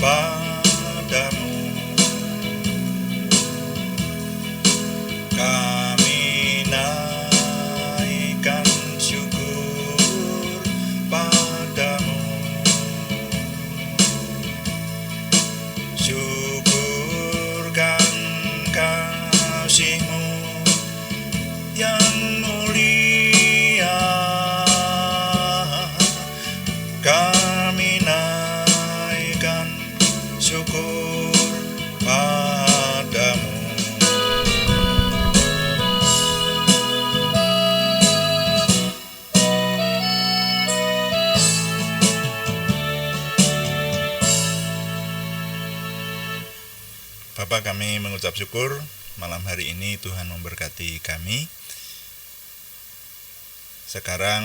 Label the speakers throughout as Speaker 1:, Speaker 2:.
Speaker 1: padamu. Kami naikkan syukur padamu. Syukurkan kasih-Mu yang mulia. Kami naikkan syukur padamu. Bapa, kami mengucap syukur malam hari ini Tuhan memberkati kami. Sekarang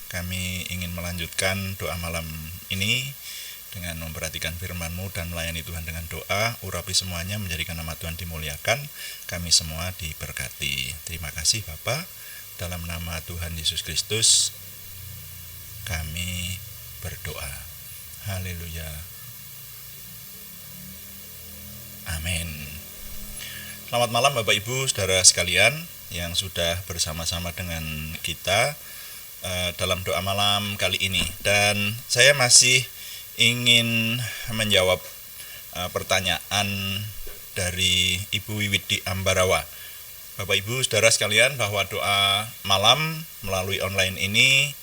Speaker 1: kami ingin melanjutkan doa malam ini dengan memperhatikan firman-Mu dan melayani Tuhan dengan doa. Urapi semuanya, menjadikan nama Tuhan dimuliakan, kami semua diberkati. Terima kasih Bapa, dalam nama Tuhan Yesus Kristus kami berdoa. Haleluya. Amin. Selamat malam Bapak Ibu Saudara sekalian yang sudah bersama-sama dengan kita dalam doa malam kali ini. Dan saya masih ingin menjawab pertanyaan dari Ibu Wiwit di Ambarawa. Bapak Ibu Saudara sekalian, bahwa doa malam melalui online ini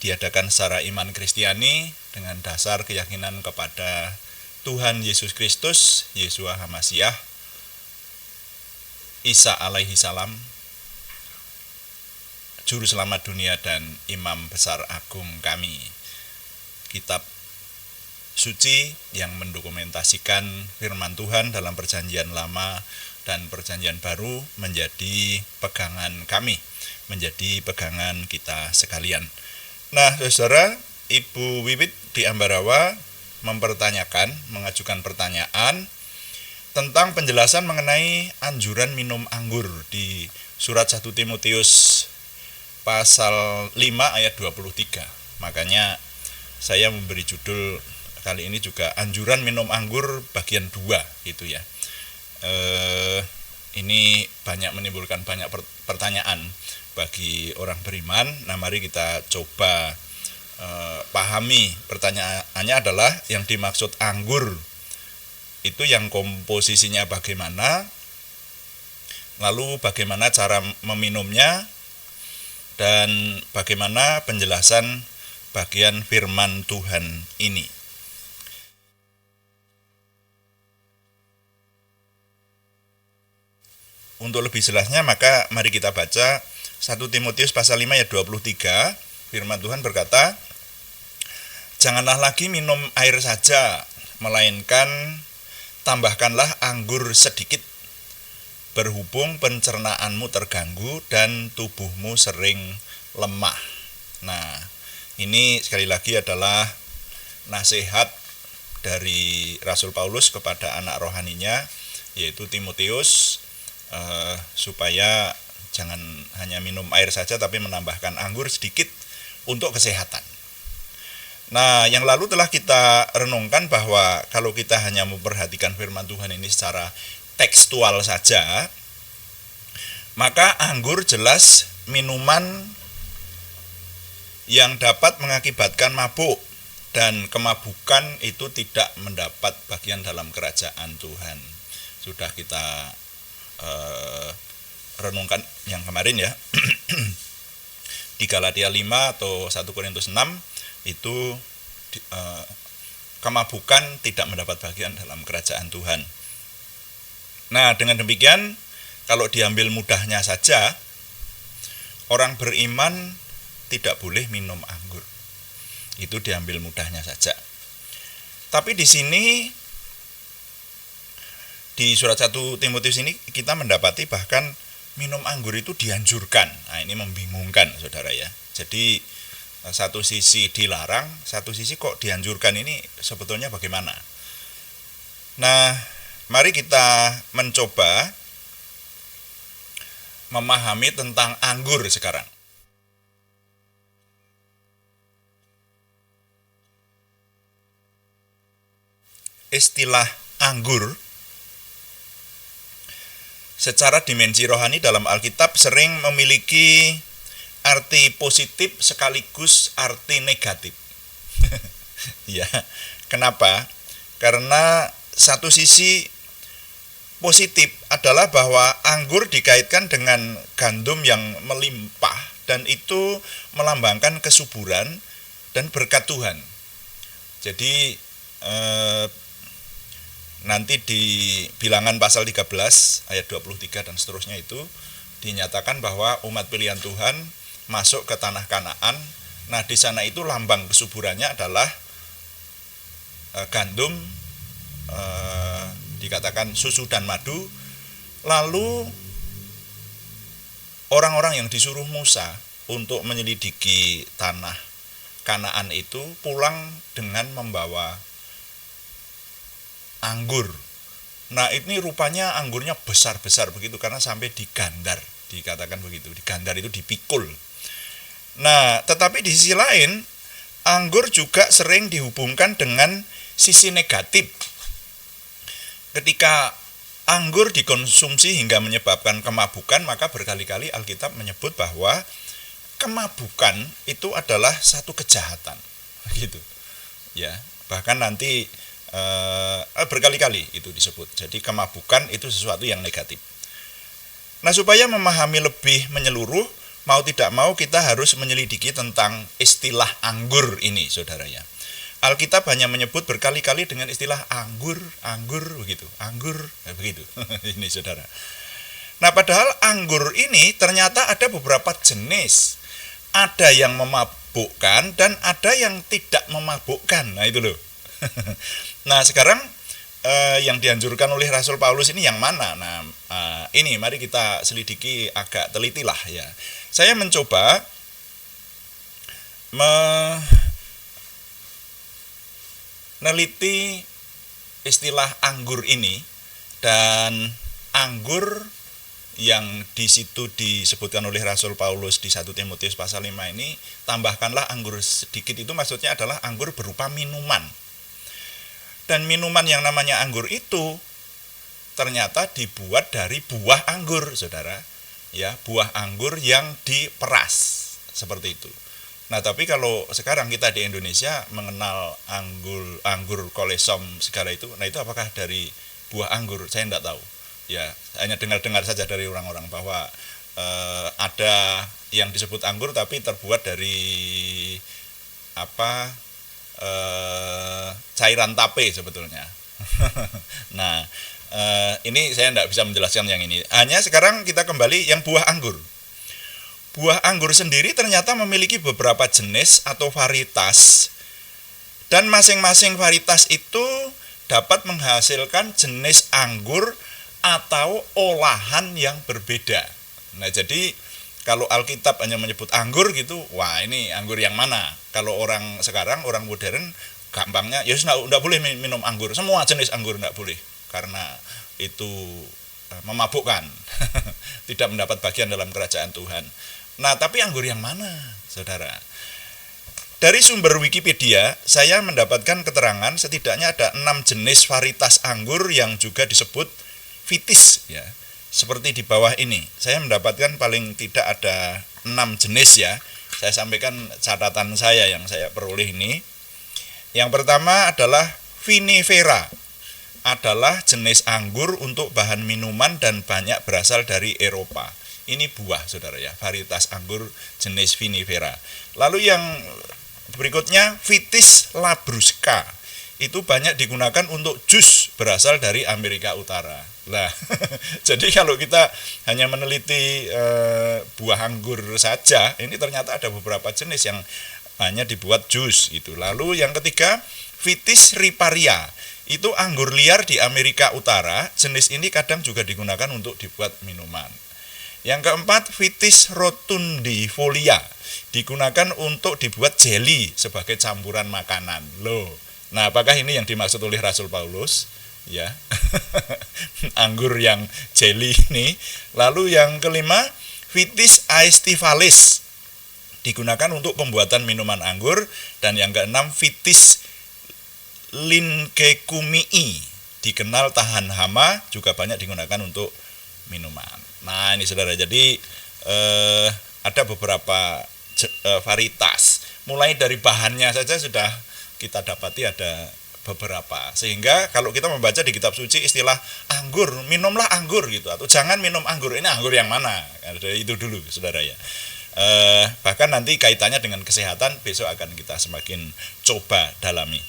Speaker 1: diadakan secara iman Kristiani dengan dasar keyakinan kepada Tuhan Yesus Kristus, Yeshua HaMasyiah, Isa alaihi salam, Juru Selamat dunia dan Imam Besar Agung kami. Kitab suci yang mendokumentasikan firman Tuhan dalam Perjanjian Lama dan Perjanjian Baru menjadi pegangan kami, menjadi pegangan kita sekalian. Nah, saudara, Ibu Wiwit di Ambarawa mengajukan pertanyaan tentang penjelasan mengenai anjuran minum anggur di surat 1 Timotius pasal 5 ayat 23. Makanya saya memberi judul kali ini juga anjuran minum anggur bagian 2 gitu ya. Ini banyak menimbulkan banyak pertanyaan bagi orang beriman. Nah, mari kita coba pahami. Pertanyaannya adalah yang dimaksud anggur itu yang komposisinya bagaimana, lalu bagaimana cara meminumnya, dan bagaimana penjelasan bagian firman Tuhan ini. Untuk lebih jelasnya maka mari kita baca 1 Timotius pasal 5 ayat 23. Firman Tuhan berkata, "Janganlah lagi minum air saja, melainkan tambahkanlah anggur sedikit, berhubung pencernaanmu terganggu dan tubuhmu sering lemah." Nah, ini sekali lagi adalah nasihat dari Rasul Paulus kepada anak rohaninya, yaitu Timotius, supaya jangan hanya minum air saja, tapi menambahkan anggur sedikit untuk kesehatan. Nah, yang lalu telah kita renungkan bahwa kalau kita hanya memperhatikan firman Tuhan ini secara tekstual saja, maka anggur jelas minuman yang dapat mengakibatkan mabuk, dan kemabukan itu tidak mendapat bagian dalam kerajaan Tuhan. Sudah kita renungkan yang kemarin ya. Di Galatia 5 atau 1 Korintus 6 itu kemabukan tidak mendapat bagian dalam kerajaan Tuhan. Nah, dengan demikian kalau diambil mudahnya saja, orang beriman tidak boleh minum anggur. Itu diambil mudahnya saja. Tapi di sini di surat 1 Timotius ini kita mendapati bahkan minum anggur itu dianjurkan. Nah, ini membingungkan saudara ya. Jadi satu sisi dilarang, satu sisi kok dianjurkan, ini sebetulnya bagaimana? Nah, mari kita mencoba memahami tentang anggur sekarang. istilah anggur secara dimensi rohani dalam Alkitab sering memiliki arti positif sekaligus arti negatif. Ya, kenapa? Karena satu sisi positif adalah bahwa anggur dikaitkan dengan gandum yang melimpah dan itu melambangkan kesuburan dan berkat Tuhan. Jadi nanti di Bilangan pasal 13 ayat 23 dan seterusnya itu dinyatakan bahwa umat pilihan Tuhan masuk ke tanah Kanaan. Nah, di sana itu lambang kesuburannya adalah gandum, dikatakan susu dan madu. Lalu orang-orang yang disuruh Musa untuk menyelidiki tanah Kanaan itu pulang dengan membawa anggur. Nah, ini rupanya anggurnya besar-besar begitu karena sampai digandar, dikatakan begitu. Digandar itu dipikul. Nah, tetapi di sisi lain anggur juga sering dihubungkan dengan sisi negatif. Ketika anggur dikonsumsi hingga menyebabkan kemabukan, maka berkali-kali Alkitab menyebut bahwa kemabukan itu adalah satu kejahatan. Gitu. Ya, bahkan nanti berkali-kali itu disebut. Jadi kemabukan itu sesuatu yang negatif. Nah, supaya memahami lebih menyeluruh, mau tidak mau kita harus menyelidiki tentang istilah anggur ini, saudara ya. Alkitab hanya menyebut berkali-kali dengan istilah anggur begitu, anggur, begitu. Ini saudara. Nah, padahal anggur ini ternyata ada beberapa jenis. Ada yang memabukkan dan ada yang tidak memabukkan. Nah, itu loh. Nah, sekarang yang dianjurkan oleh Rasul Paulus ini yang mana? Nah, ini mari kita selidiki agak teliti lah ya. Saya mencoba meneliti istilah anggur ini, dan anggur yang di situ disebutkan oleh Rasul Paulus di 1 Timotius pasal 5 ini, tambahkanlah anggur sedikit, itu maksudnya adalah anggur berupa minuman. Dan minuman yang namanya anggur itu ternyata dibuat dari buah anggur, saudara. Ya, buah anggur yang diperas seperti itu. Nah, tapi kalau sekarang kita di Indonesia mengenal anggur kolesom segala itu, nah itu apakah dari buah anggur? Saya tidak tahu. Ya, hanya dengar-dengar saja dari orang-orang bahwa ada yang disebut anggur tapi terbuat dari cairan tape sebetulnya. Nah, ini saya tidak bisa menjelaskan yang ini. Hanya sekarang kita kembali yang buah anggur. Buah anggur sendiri ternyata memiliki beberapa jenis atau varietas, dan masing-masing varietas itu dapat menghasilkan jenis anggur atau olahan yang berbeda. Nah, jadi kalau Alkitab hanya menyebut anggur gitu, wah ini anggur yang mana? Kalau orang sekarang, orang modern, gampangnya ya tidak boleh minum anggur, semua jenis anggur tidak boleh, karena itu memabukkan, tidak mendapat bagian dalam kerajaan Tuhan. Nah, tapi anggur yang mana, saudara? Dari sumber Wikipedia, saya mendapatkan keterangan setidaknya ada 6 jenis varietas anggur yang juga disebut vitis, ya. Seperti di bawah ini, saya mendapatkan paling tidak ada 6 jenis ya. Saya sampaikan catatan saya yang saya peroleh ini. Yang pertama adalah vinifera, adalah jenis anggur untuk bahan minuman dan banyak berasal dari Eropa. Ini buah, saudara ya, varietas anggur jenis vinifera. Lalu yang berikutnya vitis labrusca, itu banyak digunakan untuk jus berasal dari Amerika Utara. Nah, jadi kalau kita hanya meneliti buah anggur saja, ini ternyata ada beberapa jenis yang hanya dibuat jus itu. Lalu yang ketiga, vitis riparia, itu anggur liar di Amerika Utara. Jenis ini kadang juga digunakan untuk dibuat minuman. Yang keempat, vitis rotundifolia, digunakan untuk dibuat jelly sebagai campuran makanan. Loh. Nah, apakah ini yang dimaksud oleh Rasul Paulus? Ya, anggur yang jelly ini. Lalu yang kelima, vitis aestivalis, digunakan untuk pembuatan minuman anggur. Dan yang keenam, vitis Linkekumii, dikenal tahan hama, juga banyak digunakan untuk minuman. Nah ini saudara, jadi ada beberapa varietas. Mulai dari bahannya saja sudah kita dapati ada beberapa. Sehingga kalau kita membaca di kitab suci istilah anggur, minumlah anggur gitu, atau jangan minum anggur. Ini anggur yang mana? Itu dulu saudara ya. Bahkan nanti kaitannya dengan kesehatan besok akan kita semakin coba dalami.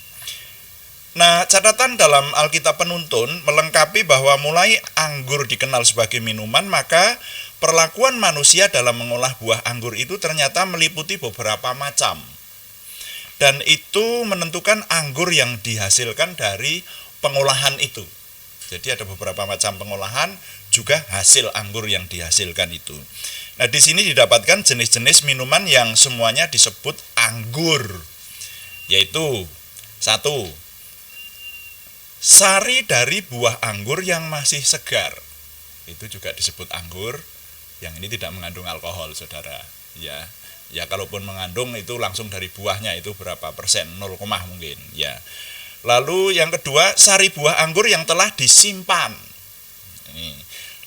Speaker 1: Nah, catatan dalam Alkitab Penuntun melengkapi bahwa mulai anggur dikenal sebagai minuman, maka perlakuan manusia dalam mengolah buah anggur itu ternyata meliputi beberapa macam. Dan itu menentukan anggur yang dihasilkan dari pengolahan itu. Jadi ada beberapa macam pengolahan, juga hasil anggur yang dihasilkan itu. Nah, di sini didapatkan jenis-jenis minuman yang semuanya disebut anggur. Yaitu, 1, sari dari buah anggur yang masih segar. Itu juga disebut anggur. Yang ini tidak mengandung alkohol, saudara. Ya kalaupun mengandung itu langsung dari buahnya, itu berapa persen, 0, mungkin. Ya. Lalu yang kedua, sari buah anggur yang telah disimpan. Ini.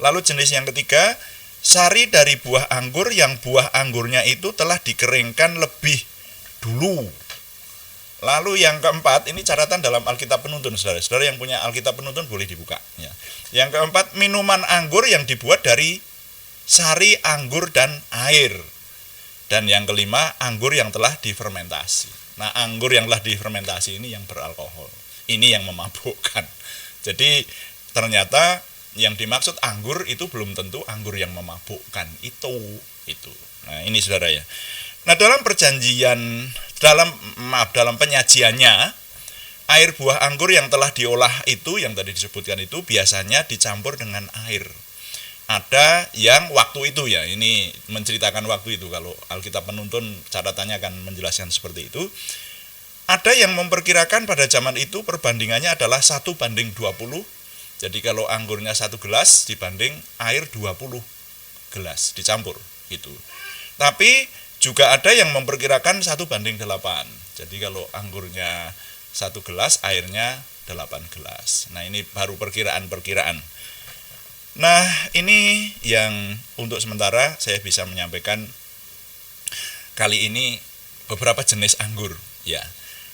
Speaker 1: Lalu jenis yang ketiga, sari dari buah anggur yang buah anggurnya itu telah dikeringkan lebih dulu. Lalu yang keempat, ini catatan dalam Alkitab Penuntun, saudara-saudara yang punya Alkitab Penuntun boleh dibuka. Ya. Yang keempat, minuman anggur yang dibuat dari sari anggur dan air. Dan yang kelima, anggur yang telah difermentasi. Nah, anggur yang telah difermentasi ini yang beralkohol. Ini yang memabukkan. Jadi ternyata yang dimaksud anggur itu belum tentu anggur yang memabukkan. Itu. Nah, ini saudara ya. Nah, dalam penyajiannya, air buah anggur yang telah diolah itu, yang tadi disebutkan itu, biasanya dicampur dengan air. Ada yang waktu itu ya, ini menceritakan waktu itu, kalau Alkitab Penuntun catatannya akan menjelaskan seperti itu. Ada yang memperkirakan pada zaman itu perbandingannya adalah 1:20. Jadi kalau anggurnya 1 gelas dibanding air 20 gelas dicampur gitu. Tapi juga ada yang memperkirakan 1:8. Jadi kalau anggurnya 1 gelas, airnya 8 gelas. Nah, ini baru perkiraan-perkiraan. Nah, ini yang untuk sementara saya bisa menyampaikan kali ini beberapa jenis anggur. Ya,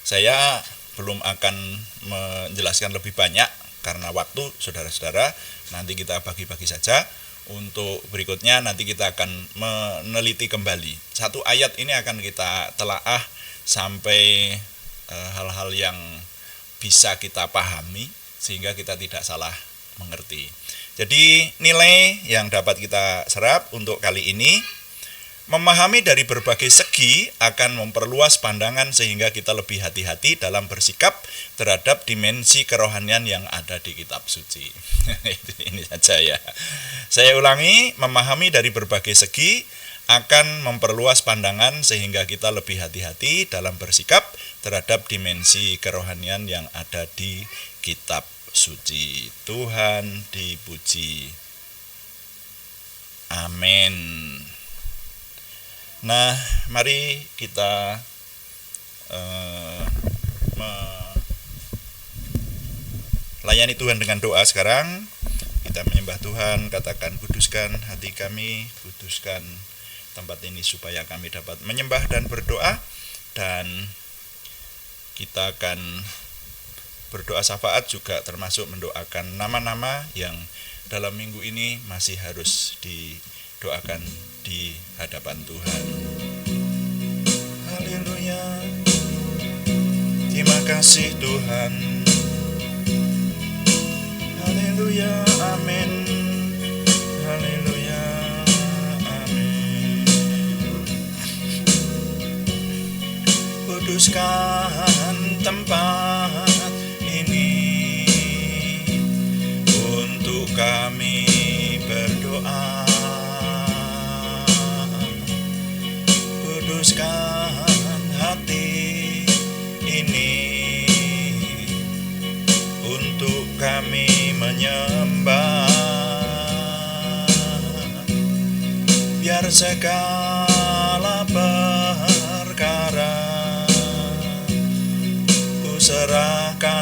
Speaker 1: saya belum akan menjelaskan lebih banyak karena waktu, saudara-saudara. Nanti kita bagi-bagi saja. Untuk berikutnya nanti kita akan meneliti kembali. Satu ayat ini akan kita telaah sampai hal-hal yang bisa kita pahami sehingga kita tidak salah mengerti. Jadi nilai yang dapat kita serap untuk kali ini, memahami dari berbagai segi akan memperluas pandangan sehingga kita lebih hati-hati dalam bersikap terhadap dimensi kerohanian yang ada di kitab suci. Ini saja ya. Saya ulangi, memahami dari berbagai segi akan memperluas pandangan sehingga kita lebih hati-hati dalam bersikap terhadap dimensi kerohanian yang ada di kitab suci. Tuhan dipuji. Amin. Nah, mari kita melayani Tuhan dengan doa sekarang. Kita menyembah Tuhan, katakan, kuduskan hati kami, kuduskan tempat ini supaya kami dapat menyembah dan berdoa. Dan kita akan berdoa syafaat juga termasuk mendoakan nama-nama yang dalam minggu ini masih harus didoakan di hadapan Tuhan. Haleluya. Terima kasih Tuhan. Haleluya. Amin. Haleluya. Amin. Kuduskan tempat ini untuk kami berdoa. Kuduskan hati ini untuk kami menyembah. Biar segala perkara ku serahkan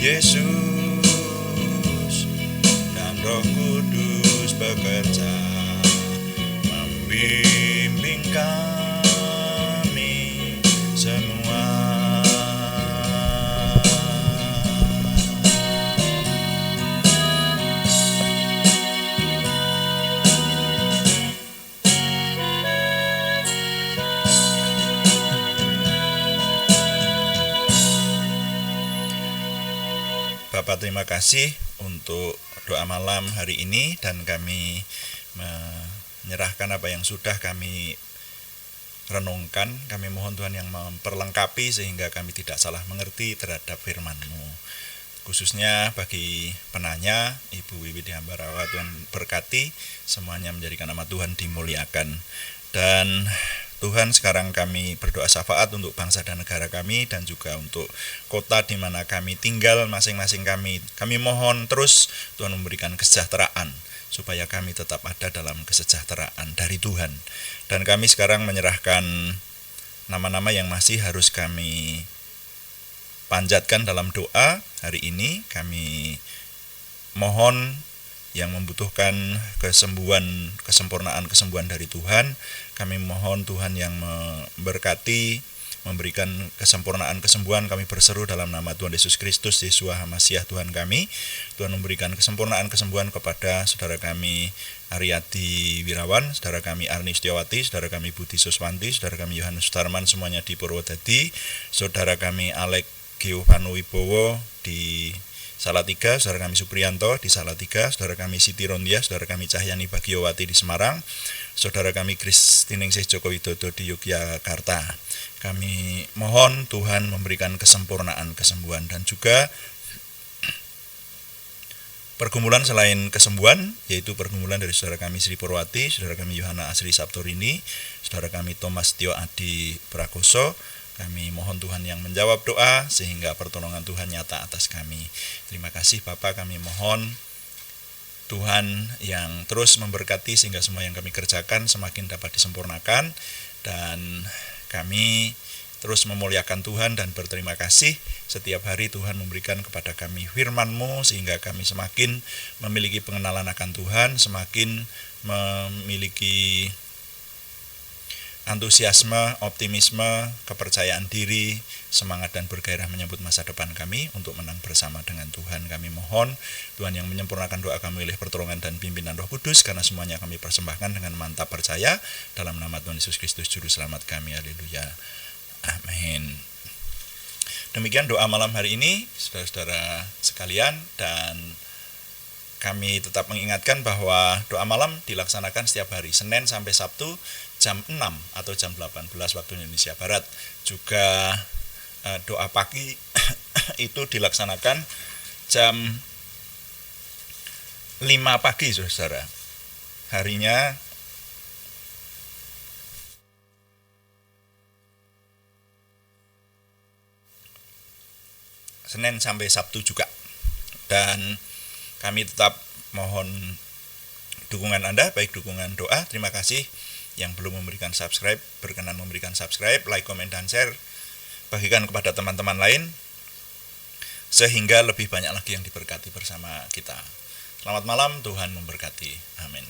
Speaker 1: Yesus dan Roh Kudus bekerja membimbing kami semua. Bapak, terima kasih untuk doa malam hari ini, dan kami menyerahkan apa yang sudah kami renungkan. Kami mohon Tuhan yang memperlengkapi sehingga kami tidak salah mengerti terhadap firman-Mu. Khususnya bagi penanya, Ibu Wiwi Dihambarawa, Tuhan berkati semuanya, menjadikan nama Tuhan dimuliakan. Dan Tuhan, sekarang kami berdoa syafaat untuk bangsa dan negara kami, dan juga untuk kota di mana kami tinggal masing-masing kami. Kami mohon terus Tuhan memberikan kesejahteraan, supaya kami tetap ada dalam kesejahteraan dari Tuhan. Dan kami sekarang menyerahkan nama-nama yang masih harus kami panjatkan dalam doa hari ini. Kami mohon yang membutuhkan kesembuhan, kesempurnaan kesembuhan dari Tuhan. Kami mohon Tuhan yang memberkati, memberikan kesempurnaan kesembuhan. Kami berseru dalam nama Tuhan Yesus Kristus, Yeshua HaMasyiah Tuhan kami. Tuhan memberikan kesempurnaan kesembuhan kepada saudara kami Aryadi Wirawan, saudara kami Arni Setiawati, saudara kami Budi Suswanti, saudara kami Yohanes Sutarman, semuanya di Purwodadi, saudara kami Alek Giovanni Wibowo di Salatiga, saudara kami Supriyanto di Salatiga, saudara kami Siti Rondia, saudara kami Cahyani Bagiowati di Semarang, saudara kami Kristiningsih Joko Widodo di Yogyakarta. Kami mohon Tuhan memberikan kesempurnaan kesembuhan, dan juga pergumulan selain kesembuhan, yaitu pergumulan dari saudara kami Sri Purwati, saudara kami Yohana Asri Sabtorini, saudara kami Thomas Tio Adi Prakoso. Kami mohon Tuhan yang menjawab doa, sehingga pertolongan Tuhan nyata atas kami. Terima kasih Bapak, kami mohon Tuhan yang terus memberkati sehingga semua yang kami kerjakan semakin dapat disempurnakan, dan kami terus memuliakan Tuhan dan berterima kasih setiap hari Tuhan memberikan kepada kami firman-Mu, sehingga kami semakin memiliki pengenalan akan Tuhan, semakin memiliki antusiasme, optimisme, kepercayaan diri, semangat dan bergairah menyambut masa depan kami untuk menang bersama dengan Tuhan. Kami mohon Tuhan yang menyempurnakan doa kami oleh pertolongan dan pimpinan Roh Kudus, karena semuanya kami persembahkan dengan mantap percaya dalam nama Tuhan Yesus Kristus Juru Selamat kami. Haleluya. Amin. Demikian doa malam hari ini, saudara-saudara sekalian, dan kami tetap mengingatkan bahwa doa malam dilaksanakan setiap hari, Senin sampai Sabtu, jam 6 atau jam 18 waktu Indonesia Barat. Juga doa pagi itu dilaksanakan jam 5 pagi, saudara. Harinya Senin sampai Sabtu juga. Dan kami tetap mohon dukungan Anda, baik dukungan doa. Terima kasih yang belum memberikan subscribe, berkenan memberikan subscribe, like, komen, dan share. Bagikan kepada teman-teman lain, sehingga lebih banyak lagi yang diberkati bersama kita. Selamat malam, Tuhan memberkati. Amin.